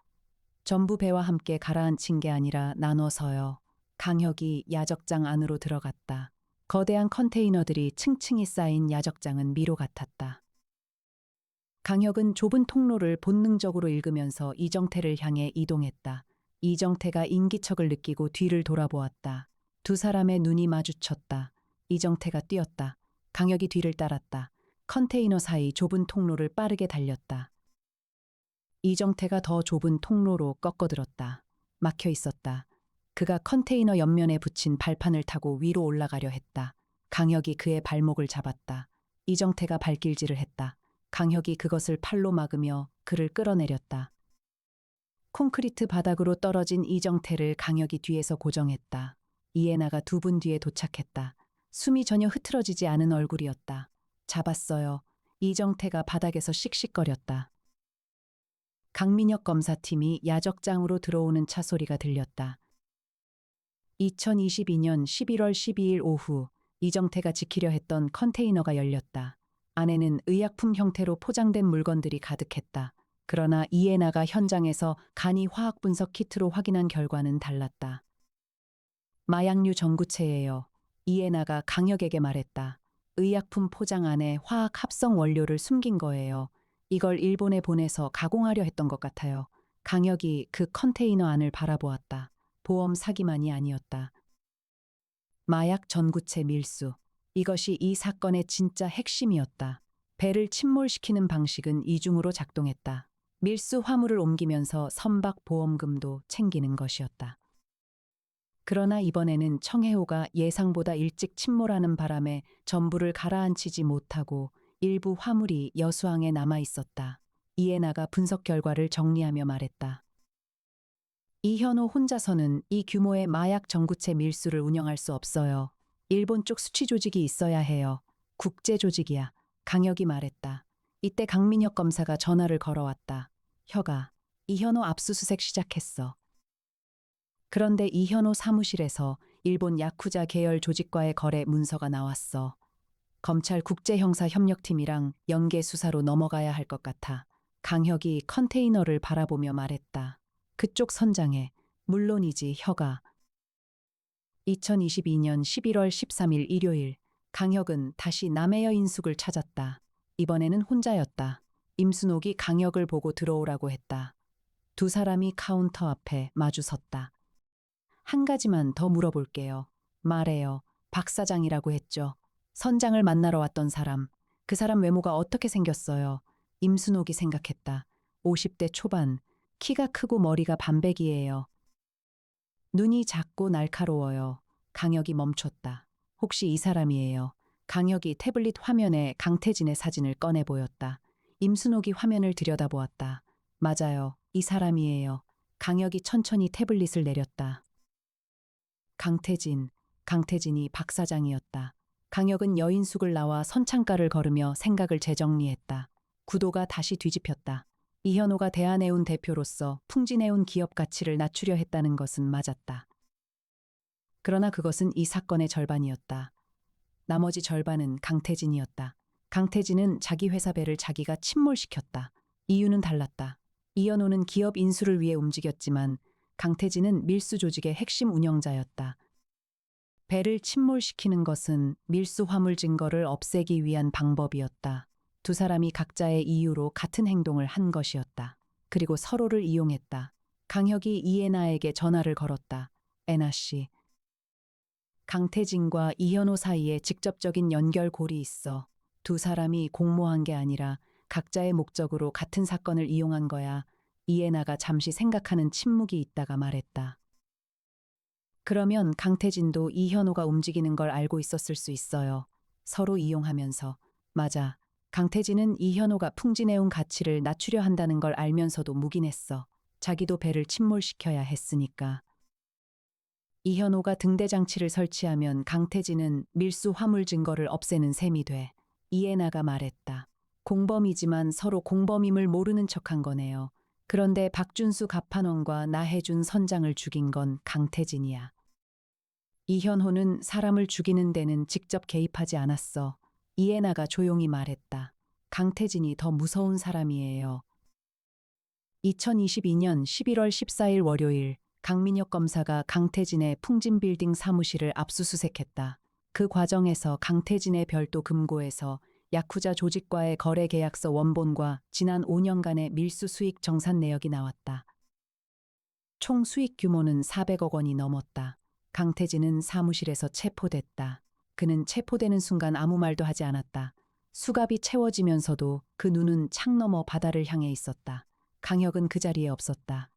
전부 배와 함께 가라앉힌 게 아니라 나눠서요. 강혁이 야적장 안으로 들어갔다. 거대한 컨테이너들이 층층이 쌓인 야적장은 미로 같았다. 강혁은 좁은 통로를 본능적으로 읽으면서 이정태를 향해 이동했다. 이정태가 인기척을 느끼고 뒤를 돌아보았다. 두 사람의 눈이 마주쳤다. 이정태가 뛰었다. 강혁이 뒤를 따랐다. 컨테이너 사이 좁은 통로를 빠르게 달렸다. 이정태가 더 좁은 통로로 꺾어들었다. 막혀 있었다. 그가 컨테이너 옆면에 붙인 발판을 타고 위로 올라가려 했다. 강혁이 그의 발목을 잡았다. 이정태가 발길질을 했다. 강혁이 그것을 팔로 막으며 그를 끌어내렸다. 콘크리트 바닥으로 떨어진 이정태를 강혁이 뒤에서 고정했다. 이해나가 2분 뒤에 도착했다. 숨이 전혀 흐트러지지 않은 얼굴이었다. 잡았어요. 이정태가 바닥에서 씩씩거렸다. 강민혁 검사팀이 야적장으로 들어오는 차 소리가 들렸다. 2022년 11월 12일 오후 이정태가 지키려 했던 컨테이너가 열렸다. 안에는 의약품 형태로 포장된 물건들이 가득했다. 그러나 이해나가 현장에서 간이 화학 분석 키트로 확인한 결과는 달랐다. 마약류 전구체예요. 이해나가 강혁에게 말했다. 의약품 포장 안에 화학 합성 원료를 숨긴 거예요. 이걸 일본에 보내서 가공하려 했던 것 같아요. 강혁이 그 컨테이너 안을 바라보았다. 보험 사기만이 아니었다. 마약 전구체 밀수. 이것이 이 사건의 진짜 핵심이었다. 배를 침몰시키는 방식은 이중으로 작동했다. 밀수 화물을 옮기면서 선박 보험금도 챙기는 것이었다. 그러나 이번에는 청해호가 예상보다 일찍 침몰하는 바람에 전부를 가라앉히지 못하고 일부 화물이 여수항에 남아 있었다. 이해나가 분석 결과를 정리하며 말했다. 이현호 혼자서는 이 규모의 마약 전구체 밀수를 운영할 수 없어요. 일본 쪽 수취 조직이 있어야 해요. 국제 조직이야. 강혁이 말했다. 이때 강민혁 검사가 전화를 걸어왔다. 혁아, 이현호 압수수색 시작했어. 그런데 이현호 사무실에서 일본 야쿠자 계열 조직과의 거래 문서가 나왔어. 검찰 국제형사협력팀이랑 연계 수사로 넘어가야 할 것 같아. 강혁이 컨테이너를 바라보며 말했다. 그쪽 선장에 물론이지 혀가. 2022년 11월 13일 일요일, 강혁은 다시 남의 여인숙을 찾았다. 이번에는 혼자였다. 임순옥이 강혁을 보고 들어오라고 했다. 두 사람이 카운터 앞에 마주 섰다. 한 가지만 더 물어볼게요. 말해요. 박 사장이라고 했죠. 선장을 만나러 왔던 사람. 그 사람 외모가 어떻게 생겼어요? 임순옥이 생각했다. 50대 초반, 키가 크고 머리가 반백이에요. 눈이 작고 날카로워요. 강혁이 멈췄다. 혹시 이 사람이에요? 강혁이 태블릿 화면에 강태진의 사진을 꺼내 보였다. 임순옥이 화면을 들여다보았다. 맞아요. 이 사람이에요. 강혁이 천천히 태블릿을 내렸다. 강태진이 박 사장이었다. 강혁은 여인숙을 나와 선창가를 걸으며 생각을 재정리했다. 구도가 다시 뒤집혔다. 이현호가 대한해운 대표로서 풍진해운 기업 가치를 낮추려 했다는 것은 맞았다. 그러나 그것은 이 사건의 절반이었다. 나머지 절반은 강태진이었다. 강태진은 자기 회사 배를 자기가 침몰시켰다. 이유는 달랐다. 이현호는 기업 인수를 위해 움직였지만 강태진은 밀수 조직의 핵심 운영자였다. 배를 침몰시키는 것은 밀수 화물 증거를 없애기 위한 방법이었다. 두 사람이 각자의 이유로 같은 행동을 한 것이었다. 그리고 서로를 이용했다. 강혁이 이애나에게 전화를 걸었다. 애나 씨. 강태진과 이현호 사이에 직접적인 연결고리 있어. 두 사람이 공모한 게 아니라 각자의 목적으로 같은 사건을 이용한 거야. 이애나가 잠시 생각하는 침묵이 있다가 말했다. 그러면 강태진도 이현호가 움직이는 걸 알고 있었을 수 있어요. 서로 이용하면서. 맞아. 강태진은 이현호가 풍진해온 가치를 낮추려 한다는 걸 알면서도 묵인했어. 자기도 배를 침몰시켜야 했으니까. 이현호가 등대장치를 설치하면 강태진은 밀수 화물 증거를 없애는 셈이 돼. 이애나가 말했다. 공범이지만 서로 공범임을 모르는 척한 거네요. 그런데 박준수 갑판원과 나혜준 선장을 죽인 건 강태진이야. 이현호는 사람을 죽이는 데는 직접 개입하지 않았어. 이애나가 조용히 말했다. 강태진이 더 무서운 사람이에요. 2022년 11월 14일 월요일, 강민혁 검사가 강태진의 풍진빌딩 사무실을 압수수색했다. 그 과정에서 강태진의 별도 금고에서 야쿠자 조직과의 거래 계약서 원본과 지난 5년간의 밀수 수익 정산 내역이 나왔다. 총 수익 규모는 400억 원이 넘었다. 강태진은 사무실에서 체포됐다. 그는 체포되는 순간 아무 말도 하지 않았다. 수갑이 채워지면서도 그 눈은 창 너머 바다를 향해 있었다. 강혁은 그 자리에 없었다.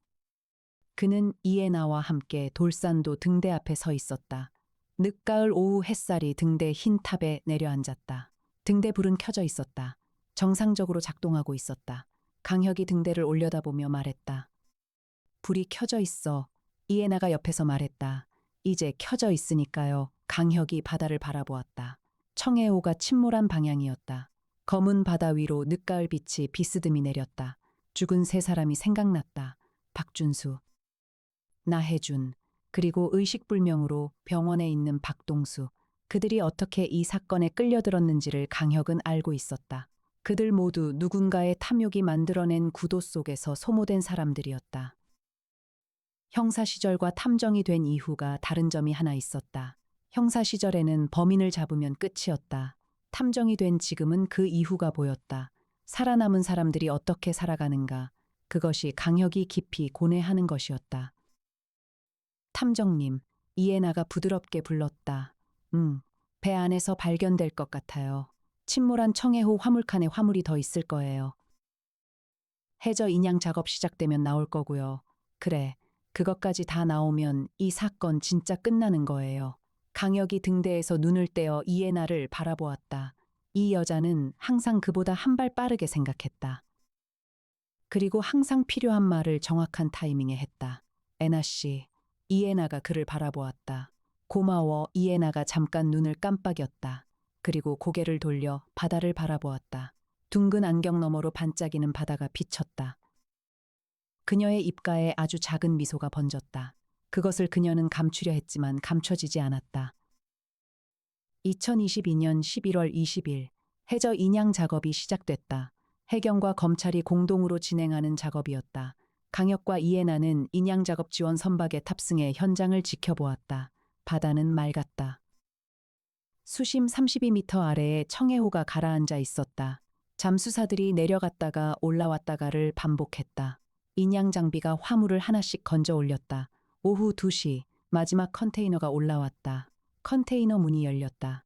그는 이애나와 함께 돌산도 등대 앞에 서 있었다. 늦가을 오후 햇살이 등대 흰 탑에 내려앉았다. 등대 불은 켜져 있었다. 정상적으로 작동하고 있었다. 강혁이 등대를 올려다보며 말했다. 불이 켜져 있어. 이애나가 옆에서 말했다. 이제 켜져 있으니까요. 강혁이 바다를 바라보았다. 청해호가 침몰한 방향이었다. 검은 바다 위로 늦가을 빛이 비스듬히 내렸다. 죽은 세 사람이 생각났다. 박준수, 나혜준, 그리고 의식불명으로 병원에 있는 박동수. 그들이 어떻게 이 사건에 끌려들었는지를 강혁은 알고 있었다. 그들 모두 누군가의 탐욕이 만들어낸 구도 속에서 소모된 사람들이었다. 형사 시절과 탐정이 된 이후가 다른 점이 하나 있었다. 형사 시절에는 범인을 잡으면 끝이었다. 탐정이 된 지금은 그 이후가 보였다. 살아남은 사람들이 어떻게 살아가는가. 그것이 강혁이 깊이 고뇌하는 것이었다. 탐정님, 이애나가 부드럽게 불렀다. 배 안에서 발견될 것 같아요. 침몰한 청해호 화물칸에 화물이 더 있을 거예요. 해저 인양 작업 시작되면 나올 거고요. 그래, 그것까지 다 나오면 이 사건 진짜 끝나는 거예요. 강혁이 등대에서 눈을 떼어 이애나를 바라보았다. 이 여자는 항상 그보다 한 발 빠르게 생각했다. 그리고 항상 필요한 말을 정확한 타이밍에 했다. 애나 씨. 이애나가 그를 바라보았다. 고마워. 이애나가 잠깐 눈을 깜빡였다. 그리고 고개를 돌려 바다를 바라보았다. 둥근 안경 너머로 반짝이는 바다가 비쳤다. 그녀의 입가에 아주 작은 미소가 번졌다. 그것을 그녀는 감추려 했지만 감춰지지 않았다. 2022년 11월 20일, 해저 인양 작업이 시작됐다. 해경과 검찰이 공동으로 진행하는 작업이었다. 강혁과 이해나는 인양작업 지원 선박에 탑승해 현장을 지켜보았다. 바다는 맑았다. 수심 32m 아래에 청해호가 가라앉아 있었다. 잠수사들이 내려갔다가 올라왔다가를 반복했다. 인양 장비가 화물을 하나씩 건져 올렸다. 오후 2시 마지막 컨테이너가 올라왔다. 컨테이너 문이 열렸다.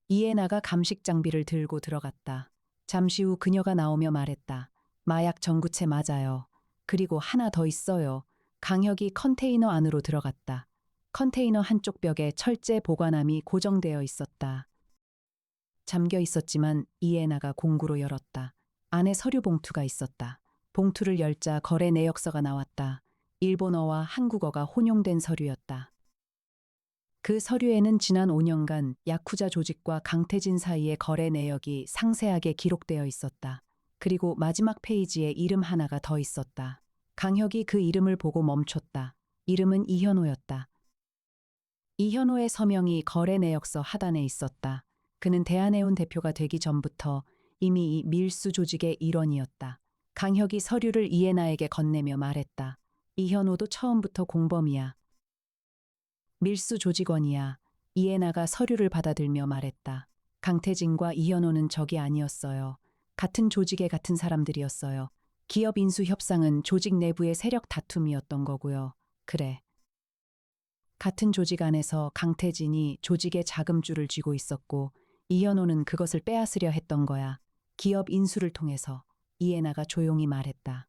이해나가 감식 장비를 들고 들어갔다. 잠시 후 그녀가 나오며 말했다. 마약 전구체 맞아요. 그리고 하나 더 있어요. 강혁이 컨테이너 안으로 들어갔다. 컨테이너 한쪽 벽에 철제 보관함이 고정되어 있었다. 잠겨 있었지만 이해나가 공구로 열었다. 안에 서류 봉투가 있었다. 봉투를 열자 거래 내역서가 나왔다. 일본어와 한국어가 혼용된 서류였다. 그 서류에는 지난 5년간 야쿠자 조직과 강태진 사이의 거래 내역이 상세하게 기록되어 있었다. 그리고 마지막 페이지에 이름 하나가 더 있었다. 강혁이 그 이름을 보고 멈췄다. 이름은 이현호였다. 이현호의 서명이 거래 내역서 하단에 있었다. 그는 대한해운 대표가 되기 전부터 이미 이 밀수 조직의 일원이었다. 강혁이 서류를 이해나에게 건네며 말했다. 이현호도 처음부터 공범이야. 밀수 조직원이야. 이해나가 서류를 받아들며 말했다. 강태진과 이현호는 적이 아니었어요. 같은 조직의 같은 사람들이었어요. 기업 인수 협상은 조직 내부의 세력 다툼이었던 거고요. 그래. 같은 조직 안에서 강태진이 조직의 자금줄을 쥐고 있었고 이현호는 그것을 빼앗으려 했던 거야. 기업 인수를 통해서. 이해나가 조용히 말했다.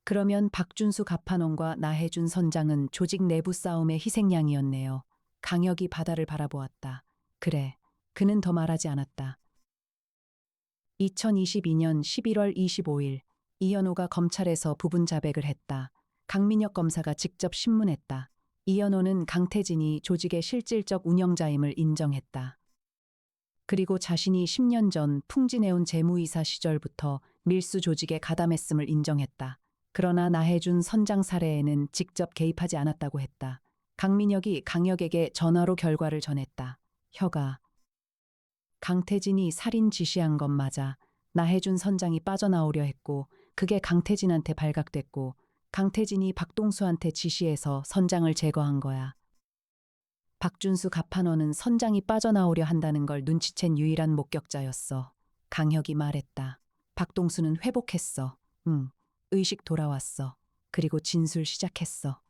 그러면 박준수 가판원과 나해준 선장은 조직 내부 싸움의 희생양이었네요. 강혁이 바다를 바라보았다. 그래, 그는 더 말하지 않았다. 2022년 11월 25일 이현호가 검찰에서 부분 자백을 했다. 강민혁 검사가 직접 신문했다. 이현호는 강태진이 조직의 실질적 운영자임을 인정했다. 그리고 자신이 10년 전 풍진해운 재무이사 시절부터 밀수 조직에 가담했음을 인정했다. 그러나 나해준 선장 사례에는 직접 개입하지 않았다고 했다. 강민혁이 강혁에게 전화로 결과를 전했다. 혁아, 강태진이 살인 지시한 건 맞아. 나해준 선장이 빠져나오려 했고 그게 강태진한테 발각됐고 강태진이 박동수한테 지시해서 선장을 제거한 거야. 박준수 가판원은 선장이 빠져나오려 한다는 걸 눈치챈 유일한 목격자였어. 강혁이 말했다. 박동수는 회복했어. 의식 돌아왔어. 그리고 진술 시작했어.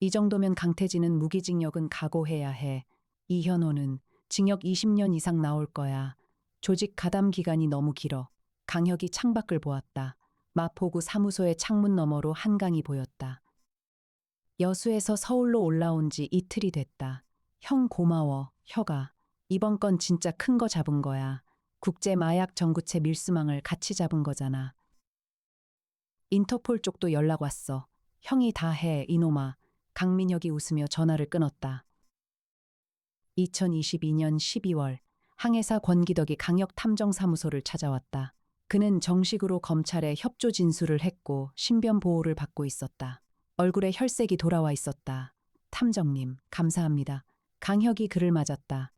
이 정도면 강태진은 무기징역은 각오해야 해. 이현호는 징역 20년 이상 나올 거야. 조직 가담 기간이 너무 길어. 강혁이 창밖을 보았다. 마포구 사무소의 창문 너머로 한강이 보였다. 여수에서 서울로 올라온 지 이틀이 됐다. 형 고마워, 혁아. 이번 건 진짜 큰 거 잡은 거야. 국제 마약 전구체 밀수망을 같이 잡은 거잖아. 인터폴 쪽도 연락 왔어. 형이 다 해, 이놈아. 강민혁이 웃으며 전화를 끊었다. 2022년 12월 항해사 권기덕이 강혁 탐정사무소를 찾아왔다. 그는 정식으로 검찰에 협조 진술을 했고 신변 보호를 받고 있었다. 얼굴에 혈색이 돌아와 있었다. 탐정님, 감사합니다. 강혁이 그를 맞았다.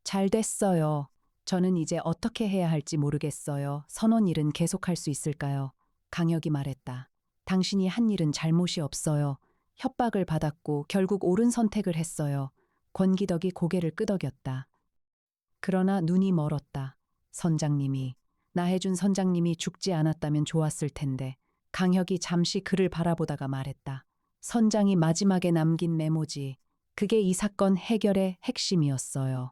잘 됐어요. 저는 이제 어떻게 해야 할지 모르겠어요. 선원 일은 계속할 수 있을까요? 강혁이 말했다. 당신이 한 일은 잘못이 없어요. 협박을 받았고 결국 옳은 선택을 했어요. 권기덕이 고개를 끄덕였다. 그러나 눈이 멀었다. 선장님이, 나해준 선장님이 죽지 않았다면 좋았을 텐데. 강혁이 잠시 그를 바라보다가 말했다. 선장이 마지막에 남긴 메모지. 그게 이 사건 해결의 핵심이었어요.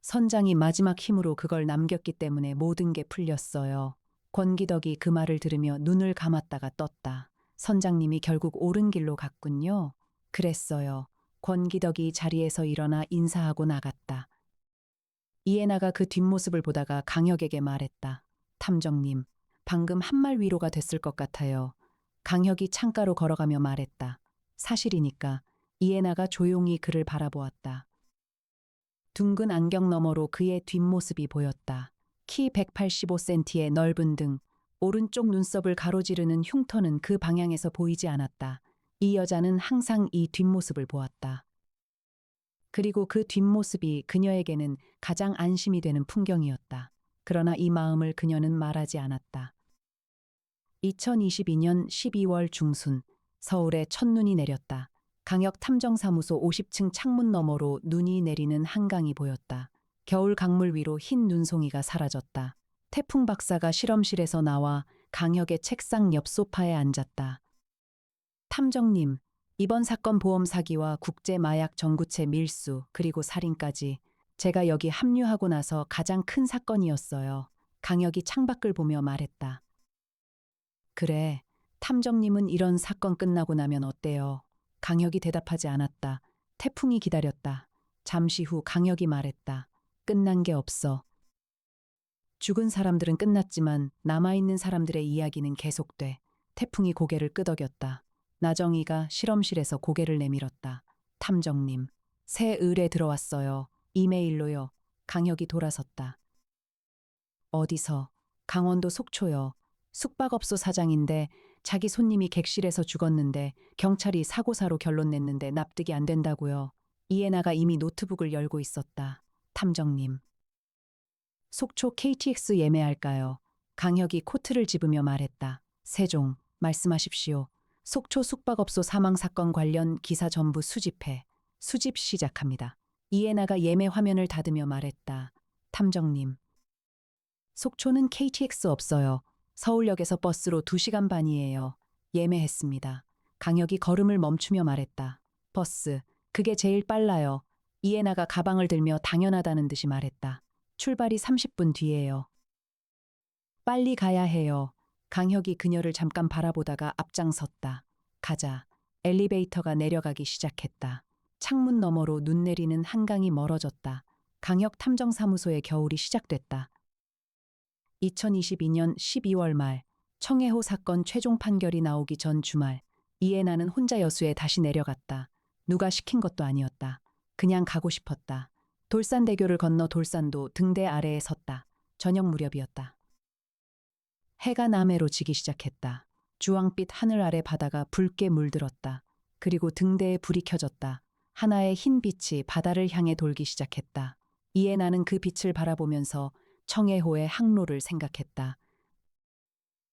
선장이 마지막 힘으로 그걸 남겼기 때문에 모든 게 풀렸어요. 권기덕이 그 말을 들으며 눈을 감았다가 떴다. 선장님이 결국 옳은 길로 갔군요. 그랬어요. 권기덕이 자리에서 일어나 인사하고 나갔다. 이해나가 그 뒷모습을 보다가 강혁에게 말했다. 탐정님, 방금 한 말 위로가 됐을 것 같아요. 강혁이 창가로 걸어가며 말했다. 사실이니까. 이해나가 조용히 그를 바라보았다. 둥근 안경 너머로 그의 뒷모습이 보였다. 키 185cm의 넓은 등, 오른쪽 눈썹을 가로지르는 흉터는 그 방향에서 보이지 않았다. 이 여자는 항상 이 뒷모습을 보았다. 그리고 그 뒷모습이 그녀에게는 가장 안심이 되는 풍경이었다. 그러나 이 마음을 그녀는 말하지 않았다. 2022년 12월 중순 서울에 첫눈이 내렸다. 강역 탐정사무소 50층 창문 너머로 눈이 내리는 한강이 보였다. 겨울 강물 위로 흰 눈송이가 사라졌다. 태풍 박사가 실험실에서 나와 강역의 책상 옆 소파에 앉았다. 탐정님, 이번 사건 보험 사기와 국제 마약 정구체 밀수 그리고 살인까지 제가 여기 합류하고 나서 가장 큰 사건이었어요. 강역이 창밖을 보며 말했다. 그래, 탐정님은 이런 사건 끝나고 나면 어때요? 강역이 대답하지 않았다. 태풍이 기다렸다. 잠시 후 강역이 말했다. 끝난 게 없어. 죽은 사람들은 끝났지만 남아있는 사람들의 이야기는 계속돼. 태풍이 고개를 끄덕였다. 나정이가 실험실에서 고개를 내밀었다. 탐정님, 새 의뢰 들어왔어요. 이메일로요. 강역이 돌아섰다. 어디서? 강원도 속초요. 숙박업소 사장인데 자기 손님이 객실에서 죽었는데 경찰이 사고사로 결론 냈는데 납득이 안 된다고요. 이해나가 이미 노트북을 열고 있었다. 탐정님. 속초 KTX 예매할까요? 강혁이 코트를 집으며 말했다. 세종, 말씀하십시오. 속초 숙박업소 사망사건 관련 기사 전부 수집해. 수집 시작합니다. 이해나가 예매 화면을 닫으며 말했다. 탐정님. 속초는 KTX 없어요. 서울역에서 버스로 2시간 반이에요. 예매했습니다. 강혁이 걸음을 멈추며 말했다. 버스, 그게 제일 빨라요. 이해나가 가방을 들며 당연하다는 듯이 말했다. 출발이 30분 뒤에요. 빨리 가야 해요. 강혁이 그녀를 잠깐 바라보다가 앞장섰다. 가자. 엘리베이터가 내려가기 시작했다. 창문 너머로 눈 내리는 한강이 멀어졌다. 강혁 탐정사무소의 겨울이 시작됐다. 2022년 12월 말, 청해호 사건 최종 판결이 나오기 전 주말, 이해나는 혼자 여수에 다시 내려갔다. 누가 시킨 것도 아니었다. 그냥 가고 싶었다. 돌산대교를 건너 돌산도 등대 아래에 섰다. 저녁 무렵이었다. 해가 남해로 지기 시작했다. 주황빛 하늘 아래 바다가 붉게 물들었다. 그리고 등대에 불이 켜졌다. 하나의 흰 빛이 바다를 향해 돌기 시작했다. 이해나는 그 빛을 바라보면서 청해호의 항로를 생각했다.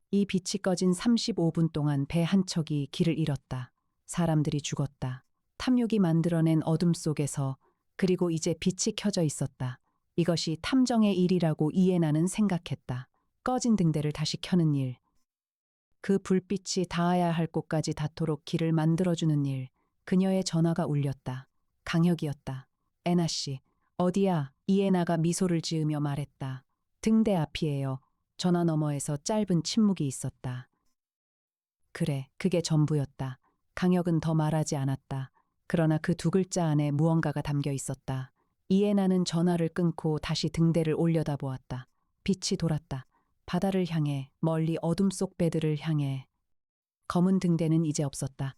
이 빛이 꺼진 35분 동안 배 한 척이 길을 잃었다. 사람들이 죽었다. 탐욕이 만들어낸 어둠 속에서 그리고 이제 빛이 켜져 있었다. 이것이 탐정의 일이라고 이해나는 생각했다. 꺼진 등대를 다시 켜는 일. 그 불빛이 닿아야 할 곳까지 닿도록 길을 만들어주는 일. 그녀의 전화가 울렸다. 강혁이었다. 애나 씨, 어디야? 이해나가 미소를 지으며 말했다. 등대 앞이에요. 전화 너머에서 짧은 침묵이 있었다. 그래, 그게 전부였다. 강혁은 더 말하지 않았다. 그러나 그 두 글자 안에 무언가가 담겨 있었다. 이해나는 전화를 끊고 다시 등대를 올려다보았다. 빛이 돌았다. 바다를 향해, 멀리 어둠 속 배들을 향해. 검은 등대는 이제 없었다.